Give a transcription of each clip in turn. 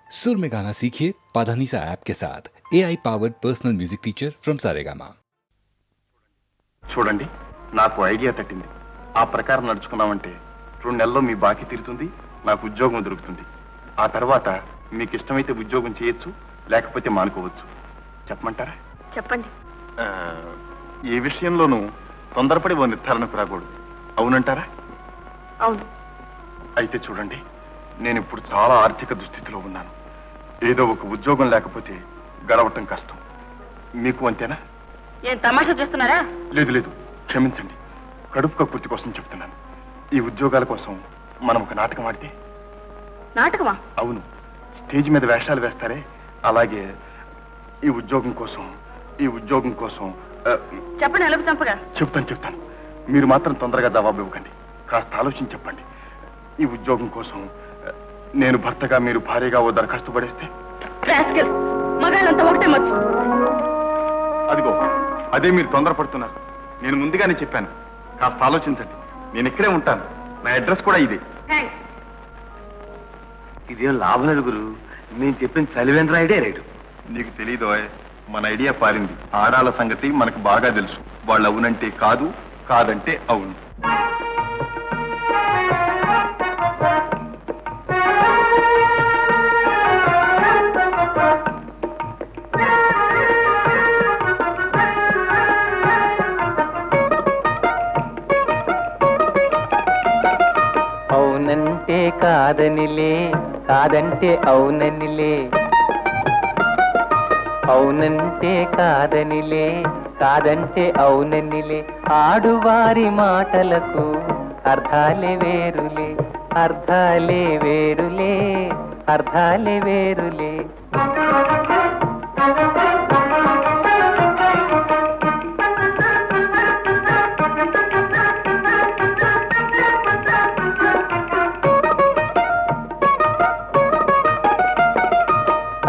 सुर में गाना सीखिए पाधानीसा ऐप के साथ AI powered personal music teacher from Saregama. చూడండి, నాకు ఐడియా తట్టింది. ఆ ప్రకారం నడుచుకున్నామంటే 2 నెలల్లో మీ బాకీ తీరుతుంది, నాకు ఉద్యోగం దొరుకుతుంది. ఆ తర్వాత మీకు ఇష్టమైతే ఉద్యోగం చేయొచ్చు, లేకపోతే మానుకోవచ్చు. చెప్పమంటారా? చెప్పండి. ఏ విషయంలోనూ తొందరపడి ఓ నిర్ధారణకు రాకూడదు. అవునంటారా? అవును. అయితే చూడండి, నేను ఇప్పుడు చాలా ఆర్థిక దుస్థితిలో ఉన్నాను. ఏదో ఒక ఉద్యోగం లేకపోతే గడవటం కష్టం. మీకు అంతేనా? ఏం తమాషా చేస్తున్నారా? లేదు లేదు, క్షమించండి. కడుపు కక్కుర్తి కోసం చెప్తున్నాను. ఈ ఉద్యోగాల కోసం మనం ఒక నాటకం ఆడితే. నాటకమా? అవును, స్టేజ్ మీద వేషాలు వేస్తారే, అలాగే ఈ ఉద్యోగం కోసం చెప్పండి. అలుపు చంపగా చెప్తాను. మీరు మాత్రం తొందరగా జవాబు ఇవ్వకండి. కాస్త ఆలోచించి చెప్పండి. ఈ ఉద్యోగం కోసం నేను భర్తగా, మీరు భార్యగా ఓ దరఖాస్తు పడేస్తే. మగాళ్ళంతా ఒకటే మచ్చు. అదిగో, అదే మీరు తొందరపడుతున్నారు. నేను ముందుగానే చెప్పాను, కాస్త ఆలోచించండి. నేను ఇక్కడే ఉంటాను, నా అడ్రస్ కూడా ఇదే. ఇదేం లాభం గురు, నేను చెప్పిన చలివేంద్ర ఐడియా రైడు. నీకు తెలీదు, మన ఐడియా పారింది. ఆడాల సంగతి మనకు బాగా తెలుసు. వాళ్ళు అవునంటే కాదు, కాదంటే అవును. అవునంటే కాదనిలే, కాదంటే అవుననిలే. అవునంటే కాదనిలే, కాదంటే అవుననిలే. ఆడువారి మాటలకు అర్థాలే వేరులే, అర్థాలే వేరులే, అర్థాలే వేరులే.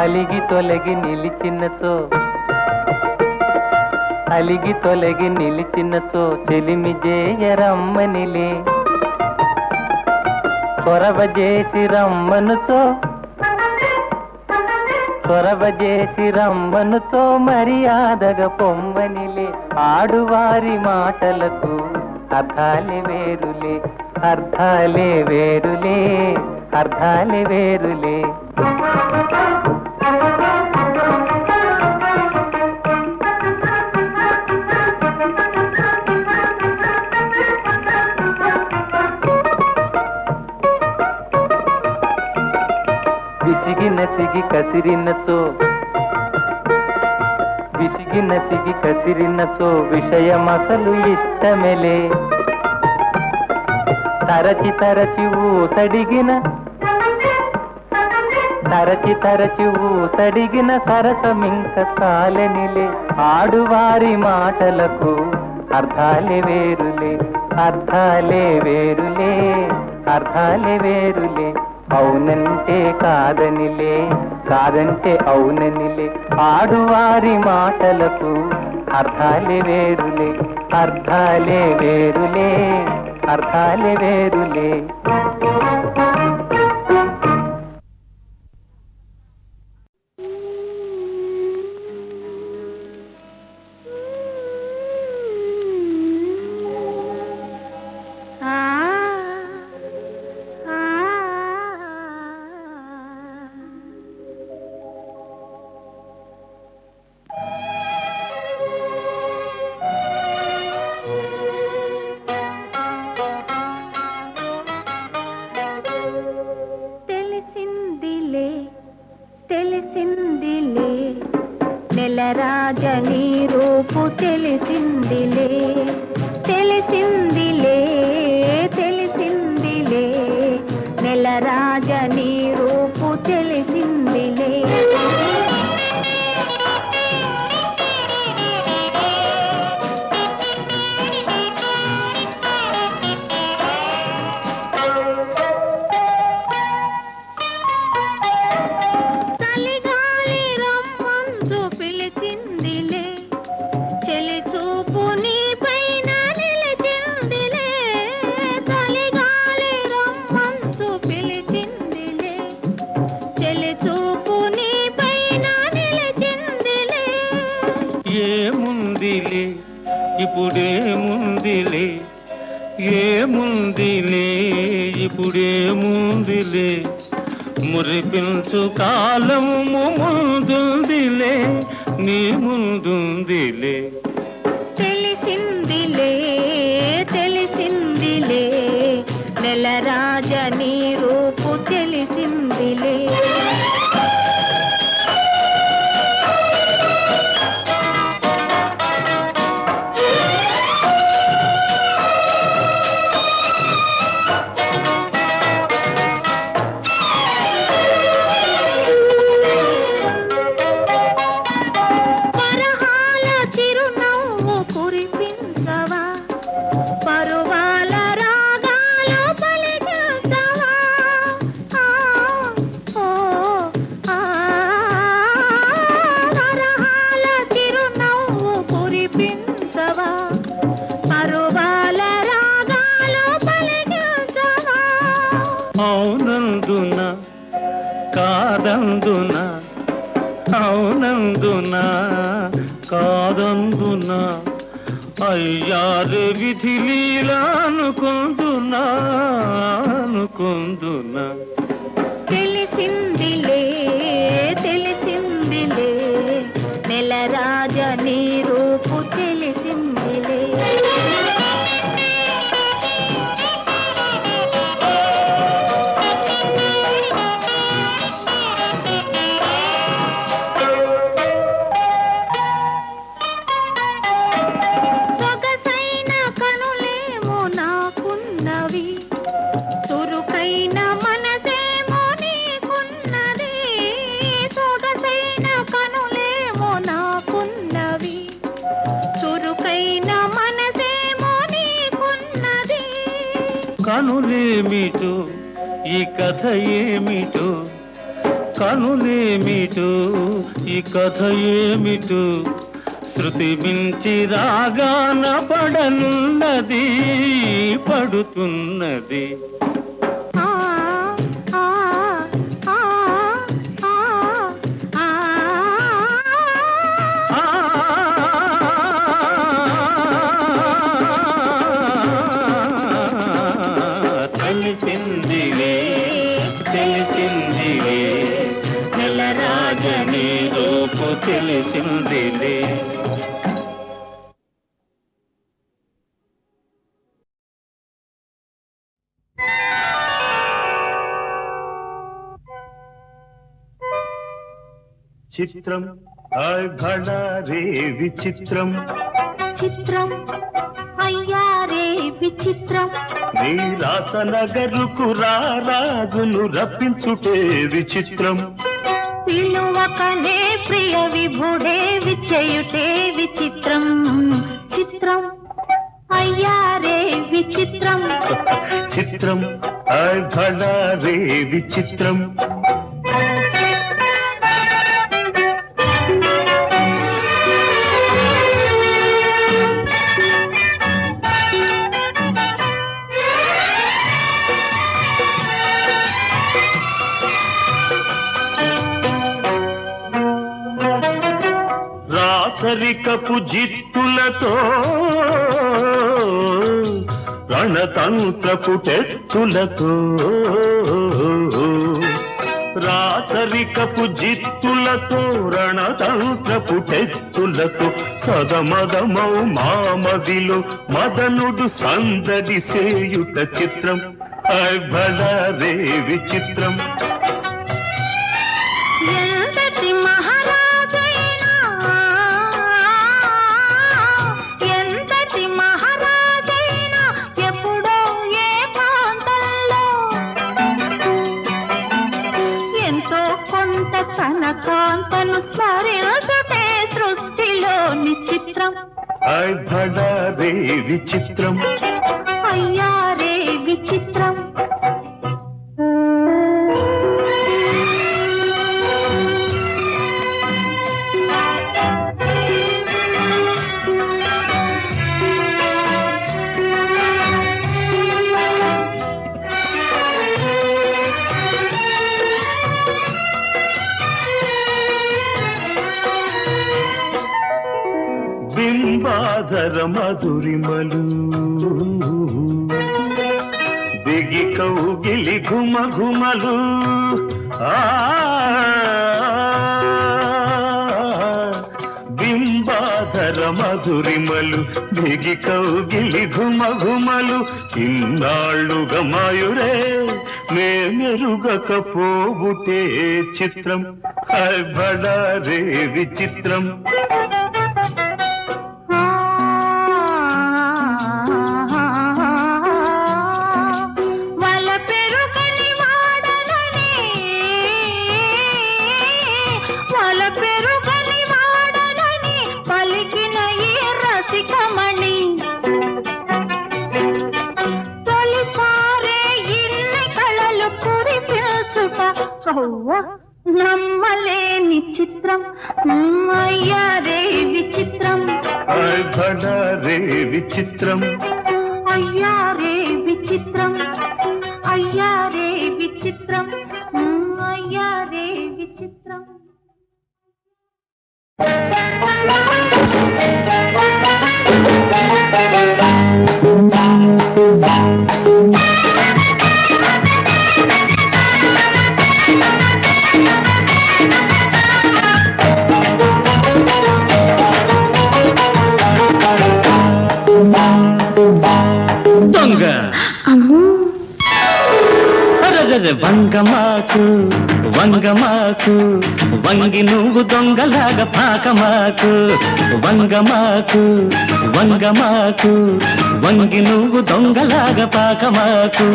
అలిగి తొలగి నిలిచినచో చెలిమి జేయరమ్మనిలే. చొరవ చేసి రమ్మనుతో మర్యాదగా పొమ్మనిలే. ఆడువారి మాటలకు అర్థాలే వేరులే, అర్థాలే వేరులే, అర్థాలే వేరులే. విసిగి నసిగి కసిరినచో విషయమసలు ఇష్టమెలే. తరచి ఊసడిగిన సరసమింక కాలనిలే. ఆడువారి మాటలకు అర్థాలే వేరులే, అర్థాలే వేరులే, అర్థాలే వేరులే. అవునంటే కాదనిలే, కాదంటే అవుననిలే. ఆడువారి మాటలకు అర్థాలే వేరులే, అర్థాలే వేరులే, అర్థాలే వేరులే. నెలరాజని రూపు తెలిసిందిలే, తెలిసిందిలే, తెలిసిందిలే. నెలరాజని రూపు తెలిసిందిలే. చలిగాలి రమ్మంటూ పిలిచిందిలే, చెలి చూపు ఇప్పుడేముందిలే ఏముందిలే ఇప్పుడేముందిలే మురిపించు కాలము ముందుందిలే నీ ముందుందిలే తెలిసిందిలే తెలిసిందిలే నెలరాజ నీ రూపు తెలిసిందిలే అవునందున కాదందున అవునందున కాదందున అయ్యారు విధి లీలా అనుకుందునా అనుకుందునా తెలిసిందిలే తెలిసిందిలే నెలరాజ నీ రూపు తెలిసిందిలే సొగసైన కనులేమో నాకున్నవి చురుకైన మనసేమో నీకున్నది సొగసైన కనులేమో నాకున్నవి చురుకైన మనసేమో నీకున్నది కనులేమిటో ఈ కథ ఏమిటో కనులేమిటో ఈ కథ ఏమిటో శృతి మించి రాగాన పడనున్నది పడుతున్నది ఆ ఆ ఆ ఆ ఆ తెలిసిందిలే తెలిసిందిలే నెలరాజని రూపు తెలిసిందిలే చిత్రం భళా రే విచిత్రం చిత్రం అయ్యారే విచిత్రం నీ రాసనగరుకు రాజును రప్పించుటే విచిత్రం పిలువకనే ప్రియ విభుడే విచయుటే విచిత్రం చిత్రం అయ్యారే విచిత్రం చిత్రం భళా రే విచిత్రం రాచరికపు జిత్తులతో రణతంత్రపు టెత్తులతో రాచరికపు జిత్తులతో రణతంత్రపు టెత్తులతో సదమదమౌ మామదిలో మదనుడు సందడి సేయుట చిత్రం భళా రే విచిత్రం ఎంతటి మహారాజైనా ఎంతటి మహారాజైనా ఎప్పుడో ఏ ప్రాంతంలో ఎంతో కొంత తన కాంతను స్మరించుటే సృష్టిలోని చిత్రం భళా రే విచిత్రం అయ్యారే విచిత్రం బింబాధర మధురిమలు బిగి కౌగిలి ఘుమ ఘుమలు బింబాధర మధురిమలు బిగి కౌగిలి ఘుమ ఘుమలు ఇన్నాళ్ళుగా మాయురే మేమెరుగకపోబుటే చిత్రం బడారే విచిత్రం నమ్మలేని చిత్రం అయ్యారే విచిత్రం బడారే విచిత్రం అయ్యారే విచిత్రం అయ్యారే విచిత్రం అయ్యారే విచిత్రం దొంగ వంగమాకు వంగమాకు వంగి నువ్వు దొంగలాగా పాకమాకు వంగమాకు వంగమాకు వంగి నువ్వు దొంగలాగా పాకమాకు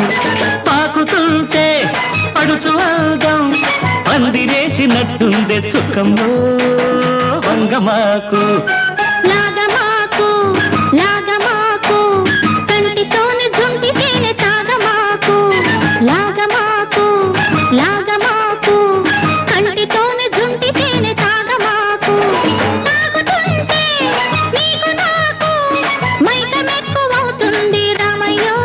పాకుతుంటే పడుచు అందం పందిరేసినట్టుందే చుక్కమ్మో వంగమాకు లాగమాకు లాగమాకు కంటితోని జుంటితేనే తాగమాకు లాగమాకు లాగమాకు కంటితోని జుంటితేనే తాగమాకు తాగుతుంటే నీకు నాకు మైకమెక్కువవుతుంది రామయ్యో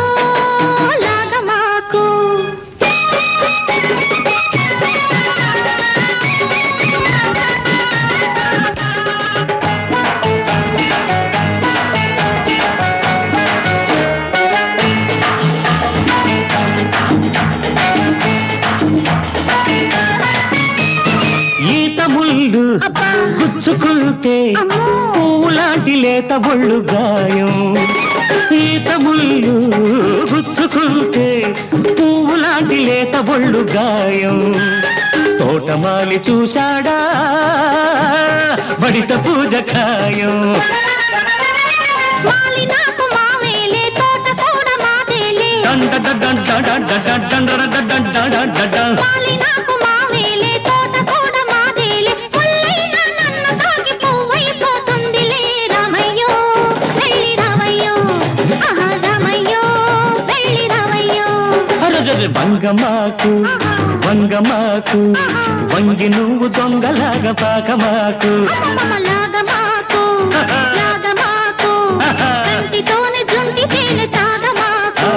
లాగమాకు ముళ్ళు గుచ్చుకుంటే పూలాంటి లేత ఒళ్ళు గాయం ఈత ముళ్ళు గుచ్చుకుంటే పూలాంటి లేత ఒళ్ళు గాయం తోటమాలి చూశాడా బడిత పూజ ఖాయం దండ దండ దండ దండ దండ వంగమాకు వంగమాకు వంగి నువ్వు దొంగలాగా పాకమాకు లాగమాకు లాగమాకు కంటితోనే జుంటితేనే తాగమాకు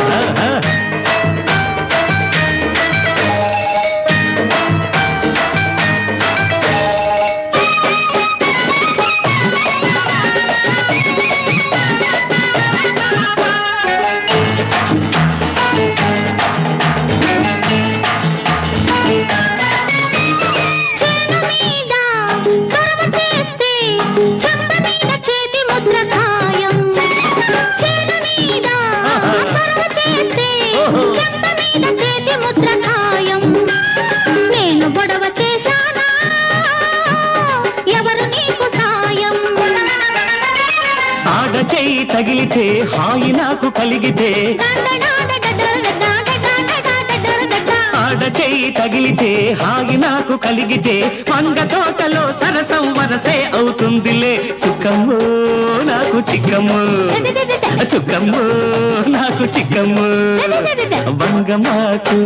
నేను గొడవ చేశానా ఎవరు నీకు సాయం ఆడ చెయ్యి తగిలితే హాయి నాకు కలిగితే ఆడ చెయ్యి తగిలితే హాయి నాకు కలిగితే వంగ తోటలో సరసం వరసే అవుతుందిలే చుక్కమ్మో నాకు చిక్కమ్మో చుక్కమ్మో నాకు చిక్కమ్మో వంగమాకు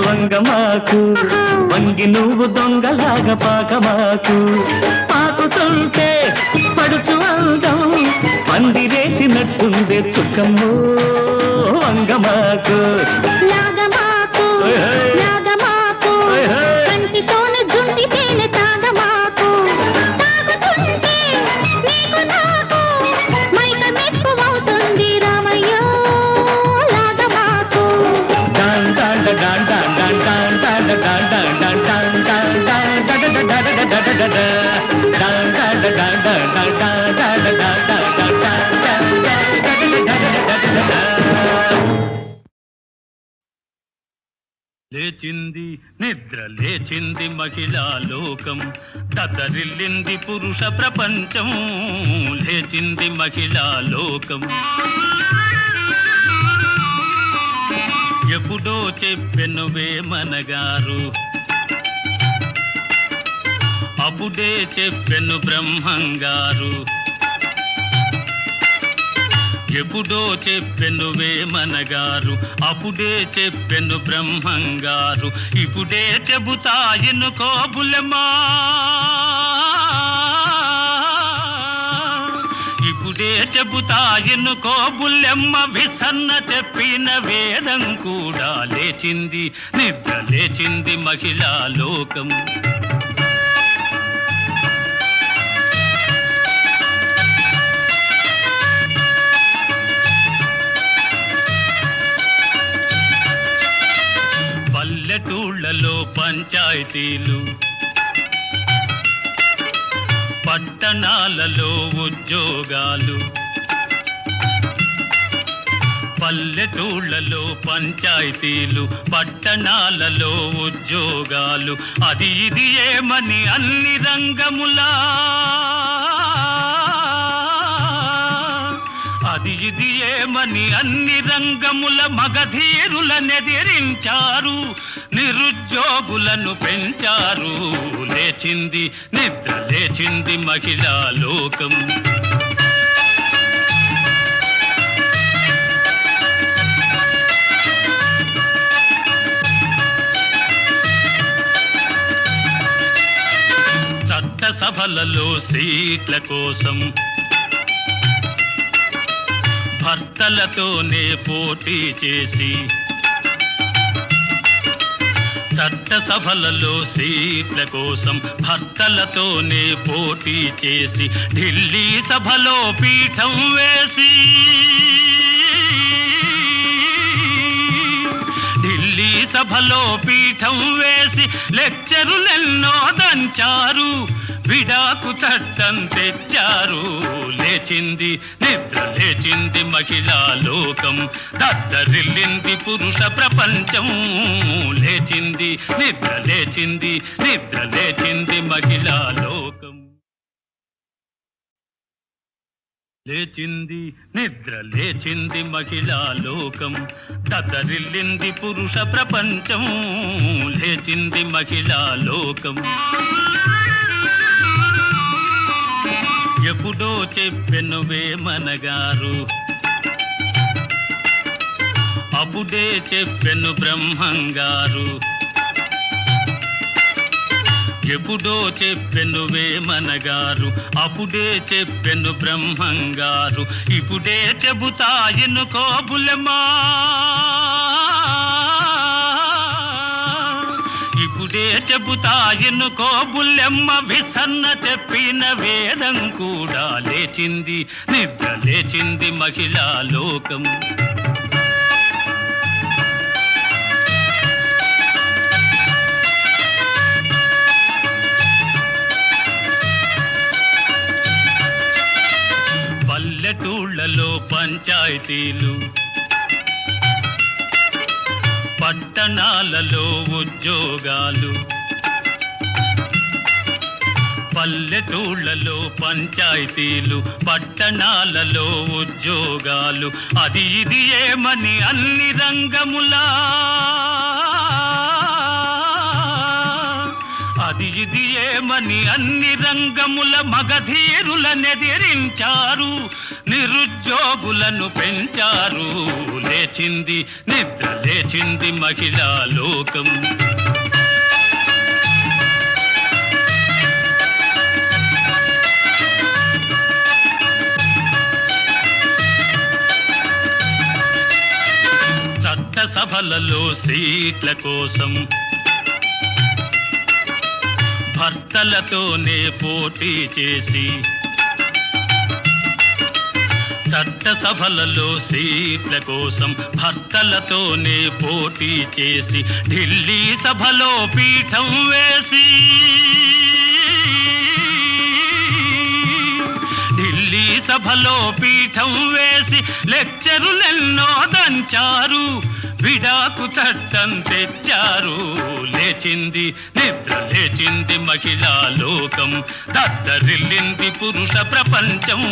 వంగమాకు వంగి నువ్వు దొంగలాగా పాకమాకు పాకుతుంటే పడుచు అందం పందిరేసినట్టుందే చుక్కమ్మో వంగమాకు లాగమాకు లాగమాకు కంటితోనే జుంటితేనే తాగమాకు తాగుతుంటే నీకు నాకు మైక లేచింది నిద్ర లేచింది మహిళా లోకం దద్దరిల్లింది పురుష ప్రపంచం లేచింది మహిళా లోకం ఎప్పుడో చెప్పెను వేమనగారు అప్పుడే చెప్పెను బ్రహ్మంగారు ఎప్పుడో చెప్పెను వేమనగారు అప్పుడే చెప్పెను బ్రహ్మంగారు ఇప్పుడే చెబుతాయను కోబులమా ఇప్పుడే చెబుతాయను కోబులెమ్మ విసన్న చెప్పిన వేదం కూడా లేచింది నిద్ర లేచింది మహిళా లోకం పల్లెటూళ్ళలో పంచాయతీలు పట్టణాలలో ఉద్యోగాలు పల్లెటూళ్ళలో పంచాయతీలు పట్టణాలలో ఉద్యోగాలు అది ఇది ఏమని అన్ని రంగములా అది ఇది ఏమని అన్ని రంగముల మగధీరులనెదిరించారు నిరుద్యోగులను పెంచారు లేచింది నిద్ర లేచింది మహిళా లోకం చట్టసభలలో సీట్ల కోసం భర్తలతోనే పోటీ చేసి చట్టసభలలో సీట్ల కోసం భర్తలతోనే పోటీ చేసి ఢిల్లీ సభలో పీఠం వేసి ఢిల్లీ సభలో పీఠం వేసి లెక్చరులెన్నో దంచారు విడాకు చట్టం తెచ్చారు లేచింది నిద్ర లేచింది మహిళా లోకం దద్దరిల్లింది పురుష ప్రపంచం లేచింది నిద్ర లేచింది నిద్ర లేచింది మహిళా లోకం లేచింది నిద్ర లేచింది మహిళా లోకం దద్దరిల్లింది పురుష ప్రపంచం లేచింది మహిళా లోకం ఎప్పుడో చెప్పెను వేమనగారు అప్పుడే చెప్పెను బ్రహ్మంగారు ఎప్పుడో చెప్పెను వేమనగారు అప్పుడే చెప్పెను బ్రహ్మంగారు ఇప్పుడే చెబుతాయను కోబులమా ఇప్పుడే చెబుతాయను కోబులెమ్మ విసన్న చెప్పిన వేదం కూడా లేచింది నిద్ర లేచింది మహిళా లోకం పల్లెటూళ్ళలో పంచాయతీలు పట్టణాలలో ఉద్యోగాలు పల్లెటూళ్ళలో పంచాయతీలు పట్టణాలలో ఉద్యోగాలు అది ఇది ఏమని అన్ని రంగములా అది ఇది ఏమని అన్ని రంగముల మగధీరులనెదిరించారు నిరుద్యోగులను పెంచారు లేచింది నిద్ర లేచింది మహిళా లోకం చట్టసభలలో సీట్ల కోసం భర్తలతోనే పోటీ చేసి చట్టసభలలో సీట్ల కోసం భర్తలతోనే పోటీ చేసి ఢిల్లీ సభలో పీఠం వేసి అసెంబ్లీ సభలో పీఠం వేసి లెక్చరులెన్నో దంచారు, విడాకు చట్టం తెచ్చారు. లేచింది నిద్ర లేచింది మహిళా లోకం, దద్దరిల్లింది పురుష ప్రపంచం.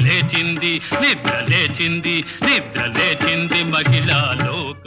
లేచింది నిద్ర లేచింది నిద్ర లేచింది మహిళా లోకం.